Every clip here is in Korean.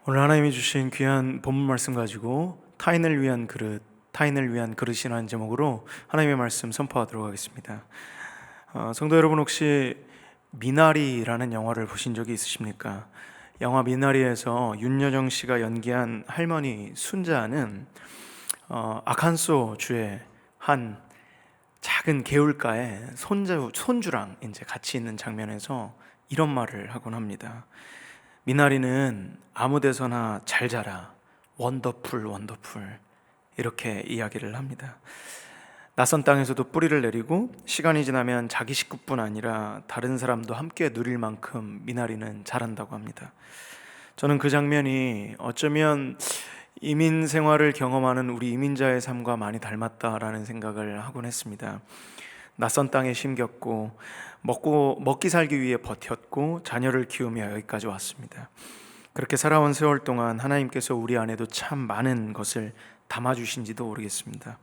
오늘 하나님이 주신 귀한 본문 말씀 가지고 타인을 위한 그릇이라는 제목으로 하나님의 말씀 선포하도록 하겠습니다. 성도 여러분, 혹시 미나리라는 영화를 보신 적이 있으십니까? 영화 미나리에서 윤여정 씨가 연기한 할머니 순자는 아칸소 주의 한 작은 개울가에 손주랑 이제 같이 있는 장면에서 이런 말을 하곤 합니다. 미나리는 아무 데서나 잘 자라, 원더풀 원더풀, 이렇게 이야기를 합니다. 낯선 땅에서도 뿌리를 내리고 시간이 지나면 자기 식구뿐 아니라 다른 사람도 함께 누릴 만큼 미나리는 자란다고 합니다. 저는 그 장면이 어쩌면 이민 생활을 경험하는 우리 이민자의 삶과 많이 닮았다라는 생각을 하곤 했습니다. 낯선 땅에 심겼고 먹기 살기 위해 버텼고 자녀를 키우며 여기까지 왔습니다. 그렇게 살아온 세월 동안 하나님께서 우리 안에도 참 많은 것을 담아주신지도 모르겠습니다.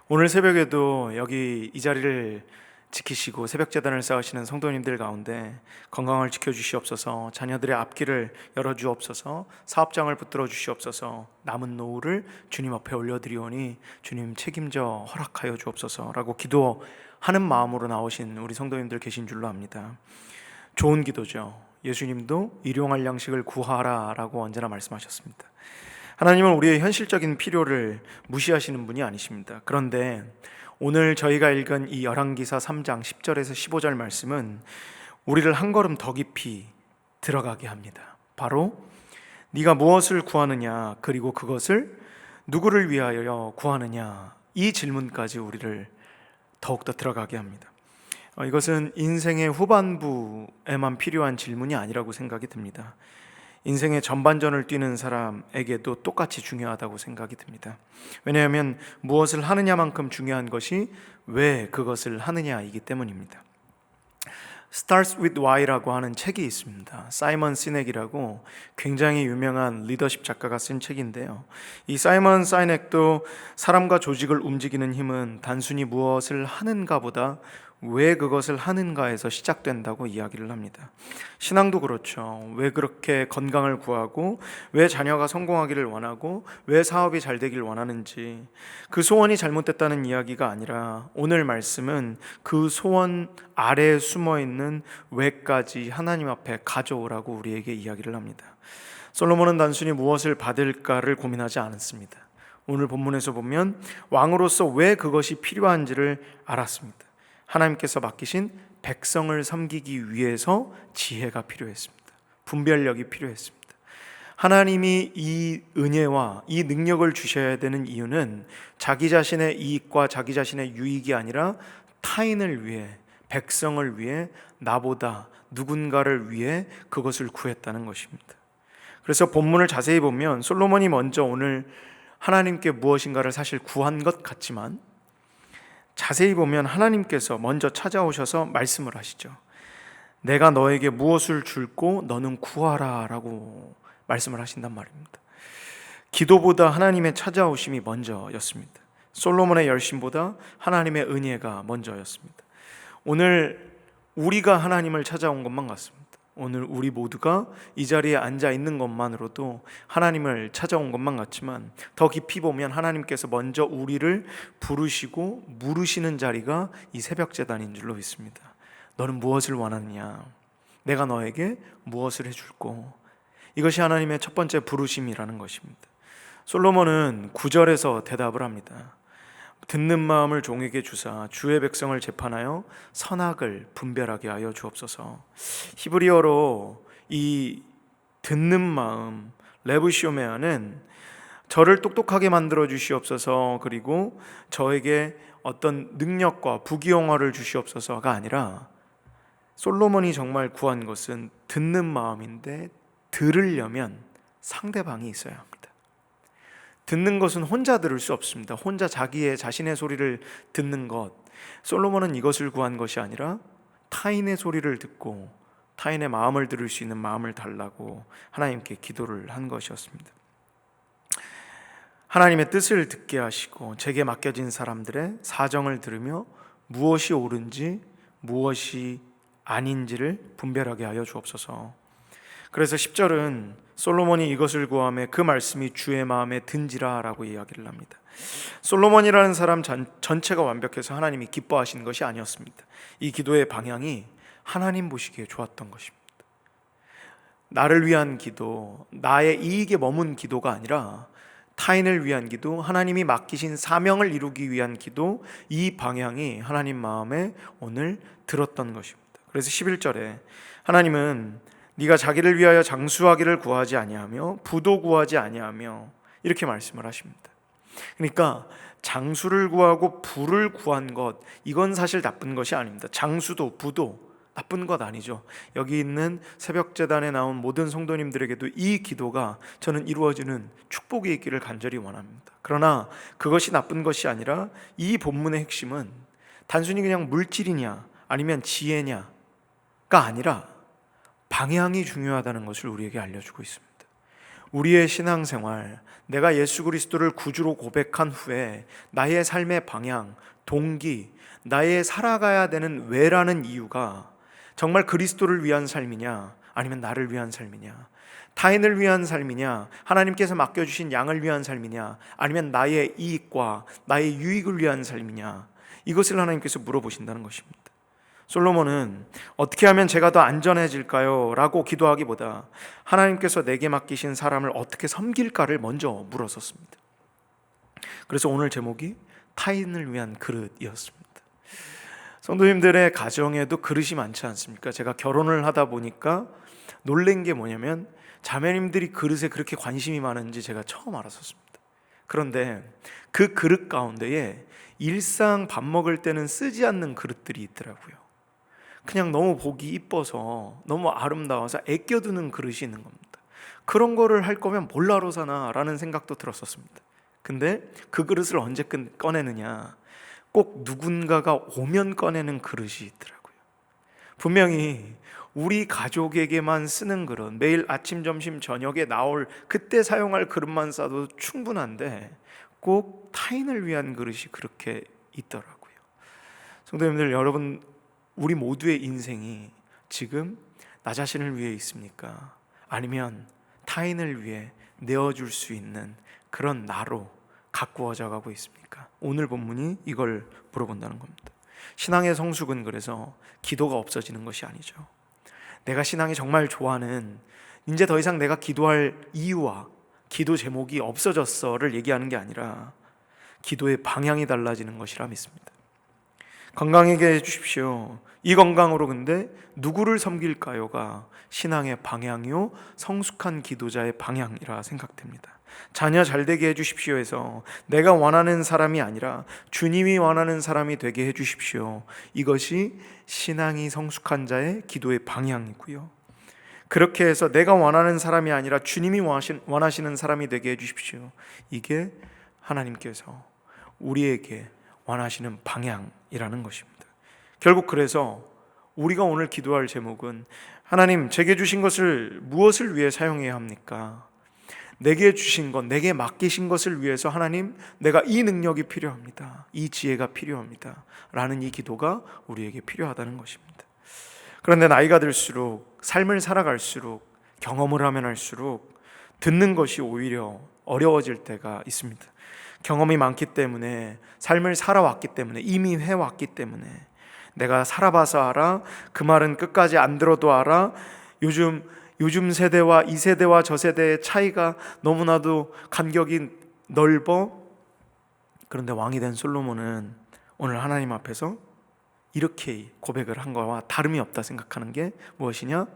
오늘 새벽에도 여기 이 자리를 지키시고 새벽 제단을 쌓으시는 성도님들 가운데 건강을 지켜주시옵소서, 자녀들의 앞길을 열어주옵소서, 사업장을 붙들어 주시옵소서, 남은 노후를 주님 앞에 올려드리오니 주님 책임져 허락하여 주옵소서라고 기도하는 마음으로 나오신 우리 성도님들 계신 줄로 압니다. 좋은 기도죠. 예수님도 일용할 양식을 구하라 라고 언제나 말씀하셨습니다. 하나님은 우리의 현실적인 필요를 무시하시는 분이 아니십니다. 그런데 오늘 저희가 읽은 이 열왕기사 3장 10절에서 15절 말씀은 우리를 한 걸음 더 깊이 들어가게 합니다. 바로 네가 무엇을 구하느냐, 그리고 그것을 누구를 위하여 구하느냐, 이 질문까지 우리를 더욱더 들어가게 합니다. 이것은 인생의 후반부에만 필요한 질문이 아니라고 생각이 듭니다. 인생의 전반전을 뛰는 사람에게도 똑같이 중요하다고 생각이 듭니다. 왜냐하면 무엇을 하느냐만큼 중요한 것이 왜 그것을 하느냐이기 때문입니다. Starts with Why라고 하는 책이 있습니다. 사이먼 시넥이라고 굉장히 유명한 리더십 작가가 쓴 책인데요. 이 사이먼 시넥도 사람과 조직을 움직이는 힘은 단순히 무엇을 하는가보다 왜 그것을 하는가에서 시작된다고 이야기를 합니다. 신앙도 그렇죠. 왜 그렇게 건강을 구하고, 왜 자녀가 성공하기를 원하고, 왜 사업이 잘 되길 원하는지, 그 소원이 잘못됐다는 이야기가 아니라 오늘 말씀은 그 소원 아래에 숨어있는 왜까지 하나님 앞에 가져오라고 우리에게 이야기를 합니다. 솔로몬은 단순히 무엇을 받을까를 고민하지 않았습니다. 오늘 본문에서 보면 왕으로서 왜 그것이 필요한지를 알았습니다. 하나님께서 맡기신 백성을 섬기기 위해서 지혜가 필요했습니다. 분별력이 필요했습니다. 하나님이 이 은혜와 이 능력을 주셔야 되는 이유는 자기 자신의 이익과 자기 자신의 유익이 아니라 타인을 위해, 백성을 위해, 나보다 누군가를 위해 그것을 구했다는 것입니다. 그래서 본문을 자세히 보면 솔로몬이 먼저 오늘 하나님께 무엇인가를 사실 구한 것 같지만 자세히 보면 하나님께서 먼저 찾아오셔서 말씀을 하시죠. 내가 너에게 무엇을 줄고 너는 구하라 라고 말씀을 하신단 말입니다. 기도보다 하나님의 찾아오심이 먼저였습니다. 솔로몬의 열심보다 하나님의 은혜가 먼저였습니다. 오늘 우리가 하나님을 찾아온 것만 같습니다. 오늘 우리 모두가 이 자리에 앉아 있는 것만으로도 하나님을 찾아온 것만 같지만 더 깊이 보면 하나님께서 먼저 우리를 부르시고 물으시는 자리가 이 새벽 제단인 줄로 믿습니다. 너는 무엇을 원하느냐? 내가 너에게 무엇을 해줄고? 이것이 하나님의 첫 번째 부르심이라는 것입니다. 솔로몬은 9절에서 대답을 합니다. 듣는 마음을 종에게 주사 주의 백성을 재판하여 선악을 분별하게 하여 주옵소서. 히브리어로 이 듣는 마음, 레브시오메아는 저를 똑똑하게 만들어 주시옵소서, 그리고 저에게 어떤 능력과 부귀영화를 주시옵소서가 아니라 솔로몬이 정말 구한 것은 듣는 마음인데 들으려면 상대방이 있어야 합니다. 듣는 것은 혼자 들을 수 없습니다. 혼자 자신의 소리를 듣는 것, 솔로몬은 이것을 구한 것이 아니라 타인의 소리를 듣고 타인의 마음을 들을 수 있는 마음을 달라고 하나님께 기도를 한 것이었습니다. 하나님의 뜻을 듣게 하시고 제게 맡겨진 사람들의 사정을 들으며 무엇이 옳은지 무엇이 아닌지를 분별하게 하여 주옵소서. 그래서 10절은 솔로몬이 이것을 구하매 그 말씀이 주의 마음에 든지라 라고 이야기를 합니다. 솔로몬이라는 사람 전체가 완벽해서 하나님이 기뻐하시는 것이 아니었습니다. 이 기도의 방향이 하나님 보시기에 좋았던 것입니다. 나를 위한 기도, 나의 이익에 머문 기도가 아니라 타인을 위한 기도, 하나님이 맡기신 사명을 이루기 위한 기도, 이 방향이 하나님 마음에 오늘 들었던 것입니다. 그래서 11절에 하나님은 네가 자기를 위하여 장수하기를 구하지 아니하며 부도 구하지 아니하며 이렇게 말씀을 하십니다. 그러니까 장수를 구하고 부를 구한 것, 이건 사실 나쁜 것이 아닙니다. 장수도 부도 나쁜 것 아니죠. 여기 있는 새벽재단에 나온 모든 성도님들에게도 이 기도가 저는 이루어지는 축복이 있기를 간절히 원합니다. 그러나 그것이 나쁜 것이 아니라 이 본문의 핵심은 단순히 그냥 물질이냐 아니면 지혜냐가 아니라 방향이 중요하다는 것을 우리에게 알려주고 있습니다. 우리의 신앙생활, 내가 예수 그리스도를 구주로 고백한 후에 나의 삶의 방향, 동기, 나의 살아가야 되는 왜라는 이유가 정말 그리스도를 위한 삶이냐 아니면 나를 위한 삶이냐, 타인을 위한 삶이냐, 하나님께서 맡겨주신 양을 위한 삶이냐, 아니면 나의 이익과 나의 유익을 위한 삶이냐, 이것을 하나님께서 물어보신다는 것입니다. 솔로몬은 어떻게 하면 제가 더 안전해질까요? 라고 기도하기보다 하나님께서 내게 맡기신 사람을 어떻게 섬길까를 먼저 물었었습니다. 그래서 오늘 제목이 타인을 위한 그릇이었습니다. 성도님들의 가정에도 그릇이 많지 않습니까? 제가 결혼을 하다 보니까 놀란 게 뭐냐면 자매님들이 그릇에 그렇게 관심이 많은지 제가 처음 알았었습니다. 그런데 그 그릇 가운데에 일상 밥 먹을 때는 쓰지 않는 그릇들이 있더라고요. 그냥 너무 보기 이뻐서 너무 아름다워서 아껴두는 그릇이 있는 겁니다. 그런 거를 할 거면 뭘로 사나 라는 생각도 들었었습니다. 근데 그 그릇을 언제 꺼내느냐, 꼭 누군가가 오면 꺼내는 그릇이 있더라고요. 분명히 우리 가족에게만 쓰는 그릇, 매일 아침, 점심, 저녁에 나올 그때 사용할 그릇만 싸도 충분한데 꼭 타인을 위한 그릇이 그렇게 있더라고요. 성도님들, 여러분, 우리 모두의 인생이 지금 나 자신을 위해 있습니까? 아니면 타인을 위해 내어줄 수 있는 그런 나로 가꾸어져 가고 있습니까? 오늘 본문이 이걸 물어본다는 겁니다. 신앙의 성숙은 그래서 기도가 없어지는 것이 아니죠. 내가 신앙이 정말 좋아하는, 이제 더 이상 내가 기도할 이유와 기도 제목이 없어졌어를 얘기하는 게 아니라 기도의 방향이 달라지는 것이라 믿습니다. 건강하게 해주십시오. 이 건강으로 근데 누구를 섬길까요가 신앙의 방향이요 성숙한 기도자의 방향이라 생각됩니다. 자녀 잘되게 해주십시오 해서 내가 원하는 사람이 아니라 주님이 원하는 사람이 되게 해주십시오. 이것이 신앙이 성숙한 자의 기도의 방향이고요. 그렇게 해서 내가 원하는 사람이 아니라 주님이 원하시는 사람이 되게 해주십시오. 이게 하나님께서 우리에게 원하시는 방향이라는 것입니다. 결국 그래서 우리가 오늘 기도할 제목은 하나님, 제게 주신 것을 무엇을 위해 사용해야 합니까? 내게 주신 것, 내게 맡기신 것을 위해서 하나님, 내가 이 능력이 필요합니다. 이 지혜가 필요합니다. 라는 이 기도가 우리에게 필요하다는 것입니다. 그런데 나이가 들수록, 삶을 살아갈수록, 경험을 하면 할수록 듣는 것이 오히려 어려워질 때가 있습니다. 경험이 많기 때문에, 삶을 살아왔기 때문에, 이미 해왔기 때문에 내가 살아봐서 알아, 그 말은 끝까지 안 들어도 알아, 요즘 세대와 이 세대와 저 세대의 차이가 너무나도 간격이 넓어. 그런데 왕이 된 솔로몬은 오늘 하나님 앞에서 이렇게 고백을 한 거와 다름이 없다 생각하는 게 무엇이냐?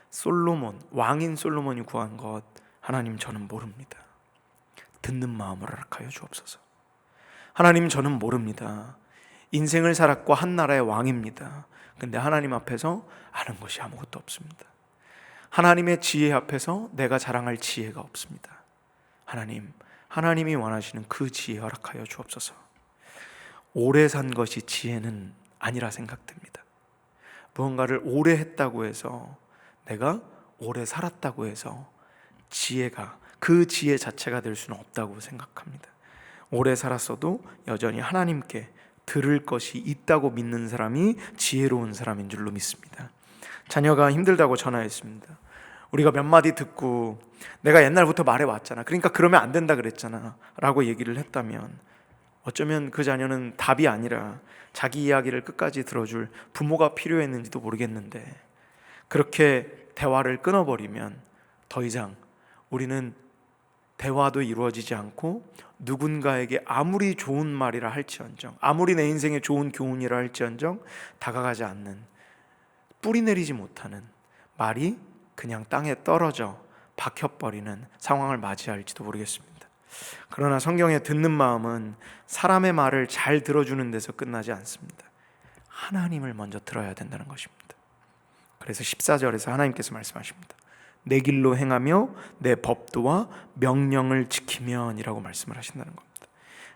솔로몬, 왕인 솔로몬이 구한 것, 하나님 저는 모릅니다. 듣는 마음을 허락하여 주옵소서. 하나님 저는 모릅니다. 인생을 살았고 한 나라의 왕입니다. 근데 하나님 앞에서 아는 것이 아무것도 없습니다. 하나님의 지혜 앞에서 내가 자랑할 지혜가 없습니다. 하나님이 원하시는 그 지혜 허락하여 주옵소서. 오래 산 것이 지혜는 아니라 생각됩니다. 무언가를 오래 했다고 해서, 내가 오래 살았다고 해서 지혜가, 그 지혜 자체가 될 수는 없다고 생각합니다. 오래 살았어도 여전히 하나님께 들을 것이 있다고 믿는 사람이 지혜로운 사람인 줄로 믿습니다. 자녀가 힘들다고 전화했습니다. 우리가 몇 마디 듣고 내가 옛날부터 말해왔잖아, 그러니까 그러면 안 된다 그랬잖아 라고 얘기를 했다면 어쩌면 그 자녀는 답이 아니라 자기 이야기를 끝까지 들어줄 부모가 필요했는지도 모르겠는데, 그렇게 대화를 끊어버리면 더 이상 우리는 대화도 이루어지지 않고 누군가에게 아무리 좋은 말이라 할지언정, 아무리 내 인생에 좋은 교훈이라 할지언정 다가가지 않는, 뿌리 내리지 못하는 말이 그냥 땅에 떨어져 박혀버리는 상황을 맞이할지도 모르겠습니다. 그러나 성경에 듣는 마음은 사람의 말을 잘 들어주는 데서 끝나지 않습니다. 하나님을 먼저 들어야 된다는 것입니다. 그래서 14절에서 하나님께서 말씀하십니다. 내 길로 행하며 내 법도와 명령을 지키면 이라고 말씀을 하신다는 겁니다.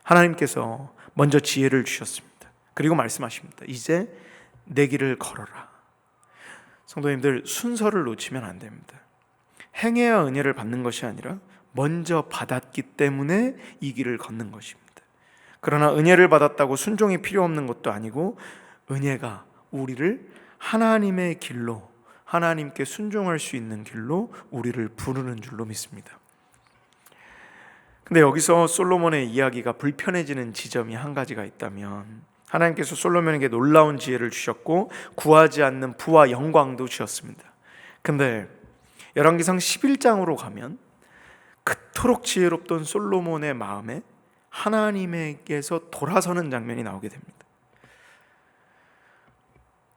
하나님께서 먼저 지혜를 주셨습니다. 그리고 말씀하십니다. 이제 내 길을 걸어라. 성도님들, 순서를 놓치면 안 됩니다. 행해야 은혜를 받는 것이 아니라 먼저 받았기 때문에 이 길을 걷는 것입니다. 그러나 은혜를 받았다고 순종이 필요 없는 것도 아니고, 은혜가 우리를 하나님의 길로, 하나님께 순종할 수 있는 길로 우리를 부르는 줄로 믿습니다. 근데 여기서 솔로몬의 이야기가 불편해지는 지점이 한 가지가 있다면, 하나님께서 솔로몬에게 놀라운 지혜를 주셨고 구하지 않는 부와 영광도 주셨습니다. 근데 열왕기상 11장으로 가면 그토록 지혜롭던 솔로몬의 마음에 하나님에게서 돌아서는 장면이 나오게 됩니다.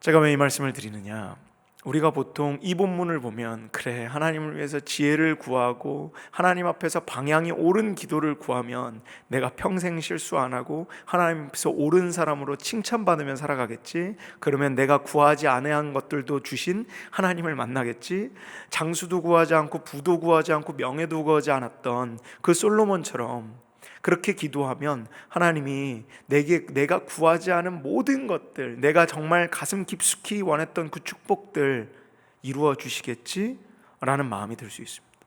제가 왜 이 말씀을 드리느냐, 우리가 보통 이 본문을 보면 그래, 하나님을 위해서 지혜를 구하고 하나님 앞에서 방향이 옳은 기도를 구하면 내가 평생 실수 안 하고 하나님 앞에서 옳은 사람으로 칭찬받으며 살아가겠지, 그러면 내가 구하지 않은 것들도 주신 하나님을 만나겠지, 장수도 구하지 않고 부도 구하지 않고 명예도 구하지 않았던 그 솔로몬처럼 그렇게 기도하면 하나님이 내가 구하지 않은 모든 것들, 내가 정말 가슴 깊숙이 원했던 그 축복들 이루어 주시겠지라는 마음이 들 수 있습니다.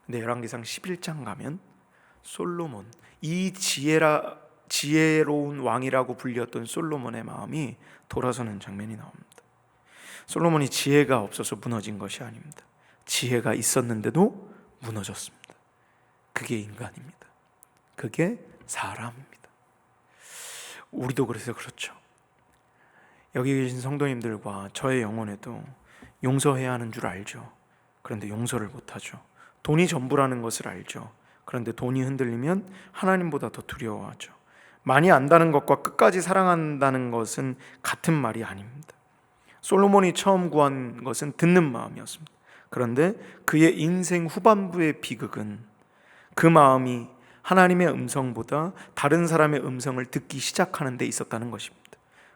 근데 열왕기상 11장 가면 솔로몬, 이 지혜로운 왕이라고 불렸던 솔로몬의 마음이 돌아서는 장면이 나옵니다. 솔로몬이 지혜가 없어서 무너진 것이 아닙니다. 지혜가 있었는데도 무너졌습니다. 그게 인간입니다. 그게 사람입니다. 우리도 그래서 그렇죠. 여기 계신 성도님들과 저의 영혼에도 용서해야 하는 줄 알죠. 그런데 용서를 못하죠. 돈이 전부라는 것을 알죠. 그런데 돈이 흔들리면 하나님보다 더 두려워하죠. 많이 안다는 것과 끝까지 사랑한다는 것은 같은 말이 아닙니다. 솔로몬이 처음 구한 것은 듣는 마음이었습니다. 그런데 그의 인생 후반부의 비극은 그 마음이 하나님의 음성보다 다른 사람의 음성을 듣기 시작하는 데 있었다는 것입니다.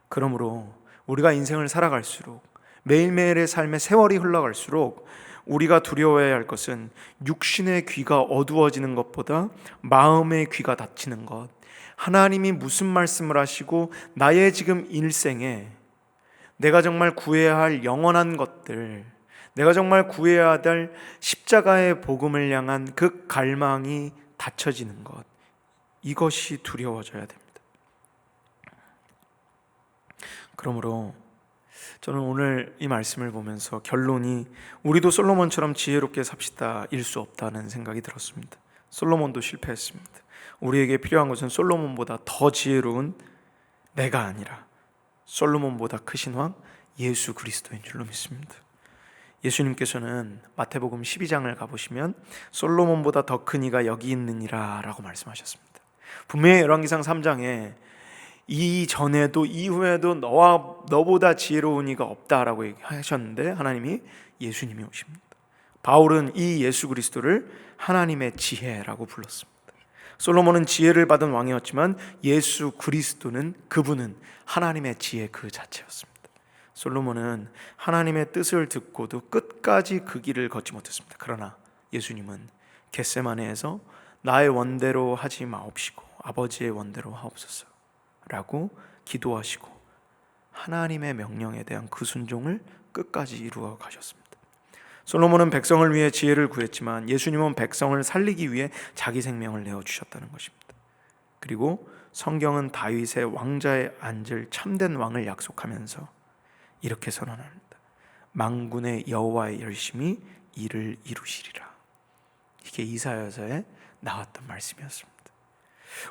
그러므로 우리가 인생을 살아갈수록, 매일매일의 삶의 세월이 흘러갈수록 우리가 두려워해야 할 것은 육신의 귀가 어두워지는 것보다 마음의 귀가 닫히는 것, 하나님이 무슨 말씀을 하시고 나의 지금 일생에 내가 정말 구해야 할 영원한 것들, 내가 정말 구해야 될 십자가의 복음을 향한 그 갈망이 닫혀지는 것, 이것이 두려워져야 됩니다. 그러므로 저는 오늘 이 말씀을 보면서 결론이 우리도 솔로몬처럼 지혜롭게 삽시다 일 수 없다는 생각이 들었습니다. 솔로몬도 실패했습니다. 우리에게 필요한 것은 솔로몬보다 더 지혜로운 내가 아니라 솔로몬보다 크신 왕 예수 그리스도인 줄로 믿습니다. 예수님께서는 마태복음 12장을 가보시면 솔로몬보다 더 큰 이가 여기 있느니라 라고 말씀하셨습니다. 분명히 열왕기상 3장에 이전에도 이후에도 너보다 지혜로운 이가 없다라고 하셨는데 하나님이 예수님이 오십니다. 바울은 이 예수 그리스도를 하나님의 지혜라고 불렀습니다. 솔로몬은 지혜를 받은 왕이었지만 예수 그리스도는, 그분은 하나님의 지혜 그 자체였습니다. 솔로몬은 하나님의 뜻을 듣고도 끝까지 그 길을 걷지 못했습니다. 그러나 예수님은 겟세마네에서 나의 원대로 하지 마옵시고 아버지의 원대로 하옵소서 라고 기도하시고 하나님의 명령에 대한 그 순종을 끝까지 이루어 가셨습니다. 솔로몬은 백성을 위해 지혜를 구했지만 예수님은 백성을 살리기 위해 자기 생명을 내어주셨다는 것입니다. 그리고 성경은 다윗의 왕자에 앉을 참된 왕을 약속하면서 이렇게 선언합니다. 만군의 여호와의 열심이 일을 이루시리라. 이게 이사야서에 나왔던 말씀이었습니다.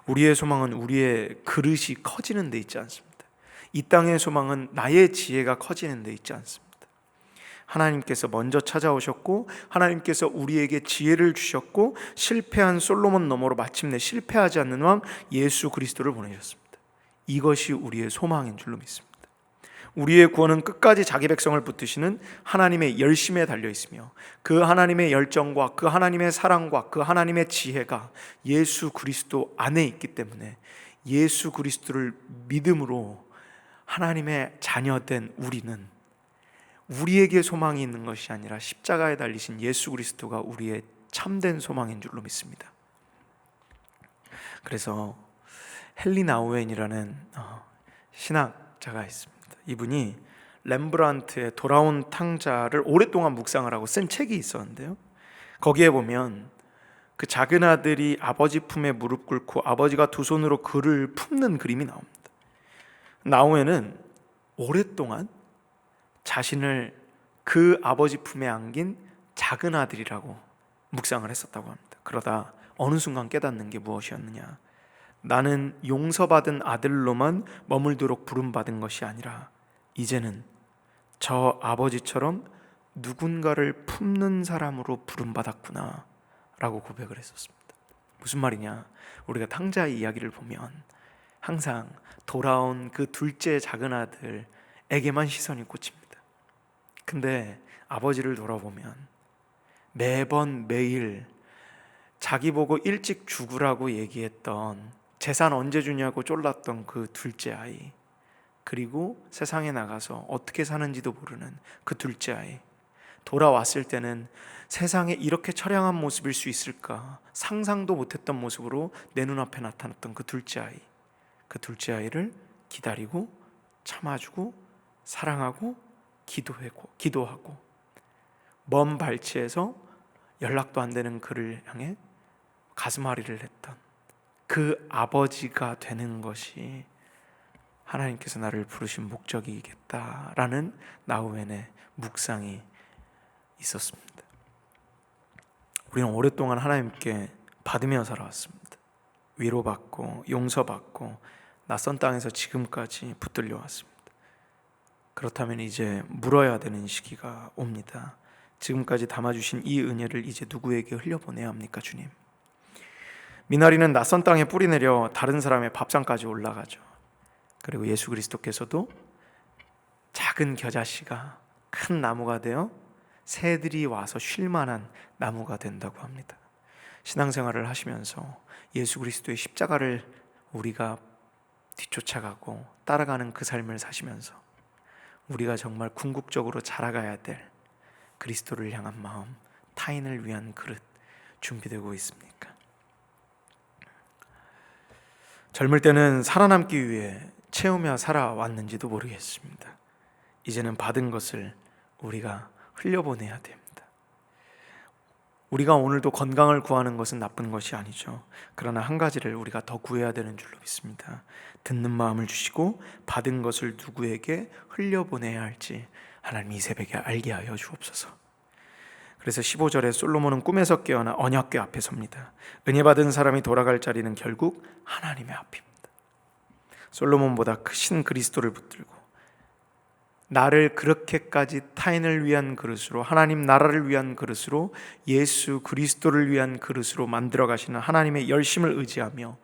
우리의 소망은 우리의 그릇이 커지는 데 있지 않습니다. 이 땅의 소망은 나의 지혜가 커지는 데 있지 않습니다. 하나님께서 먼저 찾아오셨고 하나님께서 우리에게 지혜를 주셨고 실패한 솔로몬 너머로 마침내 실패하지 않는 왕 예수 그리스도를 보내셨습니다. 이것이 우리의 소망인 줄로 믿습니다. 우리의 구원은 끝까지 자기 백성을 붙드시는 하나님의 열심에 달려 있으며 그 하나님의 열정과 그 하나님의 사랑과 그 하나님의 지혜가 예수 그리스도 안에 있기 때문에 예수 그리스도를 믿음으로 하나님의 자녀된 우리는 우리에게 소망이 있는 것이 아니라 십자가에 달리신 예수 그리스도가 우리의 참된 소망인 줄로 믿습니다. 그래서 헨리 나우엔이라는 신학자가 있습니다. 이분이 렘브란트의 돌아온 탕자를 오랫동안 묵상을 하고 쓴 책이 있었는데요, 거기에 보면 그 작은 아들이 아버지 품에 무릎 꿇고 아버지가 두 손으로 그를 품는 그림이 나옵니다. 나우엔은 오랫동안 자신을 그 아버지 품에 안긴 작은 아들이라고 묵상을 했었다고 합니다. 그러다 어느 순간 깨닫는 게 무엇이었느냐, 나는 용서받은 아들로만 머물도록 부름받은 것이 아니라 이제는 저 아버지처럼 누군가를 품는 사람으로 부름받았구나 라고 고백을 했었습니다. 무슨 말이냐, 우리가 탕자의 이야기를 보면 항상 돌아온 그 둘째 작은 아들에게만 시선이 꽂힙니다. 근데 아버지를 돌아보면 매일 자기 보고 일찍 죽으라고 얘기했던, 재산 언제 주냐고 쫄랐던 그 둘째 아이, 그리고 세상에 나가서 어떻게 사는지도 모르는 그 둘째 아이, 돌아왔을 때는 세상에 이렇게 처량한 모습일 수 있을까 상상도 못했던 모습으로 내 눈앞에 나타났던 그 둘째 아이, 그 둘째 아이를 기다리고 참아주고 사랑하고 기도하고 먼 발치에서 연락도 안 되는 그를 향해 가슴앓이를 했던 그 아버지가 되는 것이 하나님께서 나를 부르신 목적이겠다라는 나우엔의 묵상이 있었습니다. 우리는 오랫동안 하나님께 받으며 살아왔습니다. 위로받고 용서받고 낯선 땅에서 지금까지 붙들려 왔습니다. 그렇다면 이제 물어야 되는 시기가 옵니다. 지금까지 담아주신 이 은혜를 이제 누구에게 흘려보내야 합니까, 주님? 미나리는 낯선 땅에 뿌리 내려 다른 사람의 밥상까지 올라가죠. 그리고 예수 그리스도께서도 작은 겨자씨가 큰 나무가 되어 새들이 와서 쉴 만한 나무가 된다고 합니다. 신앙생활을 하시면서 예수 그리스도의 십자가를 우리가 뒤쫓아가고 따라가는 그 삶을 사시면서 우리가 정말 궁극적으로 자라가야 될 그리스도를 향한 마음, 타인을 위한 그릇 준비되고 있습니까? 젊을 때는 살아남기 위해 채우며 살아왔는지도 모르겠습니다. 이제는 받은 것을 우리가 흘려보내야 됩니다. 우리가 오늘도 건강을 구하는 것은 나쁜 것이 아니죠. 그러나 한 가지를 우리가 더 구해야 되는 줄로 믿습니다. 듣는 마음을 주시고 받은 것을 누구에게 흘려보내야 할지 하나님 이 새벽에 알게 하여 주옵소서. 그래서 15절에 솔로몬은 꿈에서 깨어나 언약궤 앞에 섭니다. 은혜 받은 사람이 돌아갈 자리는 결국 하나님의 앞입니다. 솔로몬보다 크신 그리스도를 붙들고 나를 그렇게까지 타인을 위한 그릇으로, 하나님 나라를 위한 그릇으로, 예수 그리스도를 위한 그릇으로 만들어 가시는 하나님의 열심을 의지하며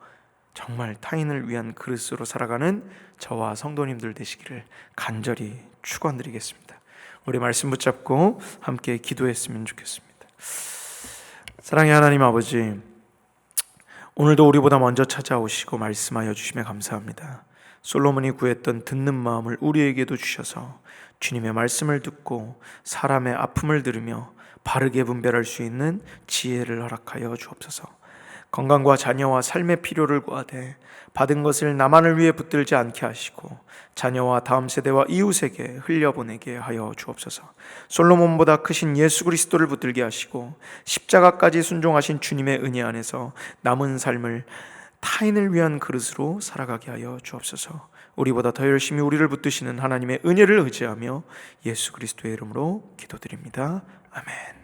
정말 타인을 위한 그릇으로 살아가는 저와 성도님들 되시기를 간절히 축원드리겠습니다. 우리 말씀 붙잡고 함께 기도했으면 좋겠습니다. 사랑의 하나님 아버지, 오늘도 우리보다 먼저 찾아오시고 말씀하여 주시며 감사합니다. 솔로몬이 구했던 듣는 마음을 우리에게도 주셔서 주님의 말씀을 듣고 사람의 아픔을 들으며 바르게 분별할 수 있는 지혜를 허락하여 주옵소서. 건강과 자녀와 삶의 필요를 구하되 받은 것을 나만을 위해 붙들지 않게 하시고 자녀와 다음 세대와 이웃에게 흘려보내게 하여 주옵소서. 솔로몬보다 크신 예수 그리스도를 붙들게 하시고 십자가까지 순종하신 주님의 은혜 안에서 남은 삶을 타인을 위한 그릇으로 살아가게 하여 주옵소서. 우리보다 더 열심히 우리를 붙드시는 하나님의 은혜를 의지하며 예수 그리스도의 이름으로 기도드립니다. 아멘.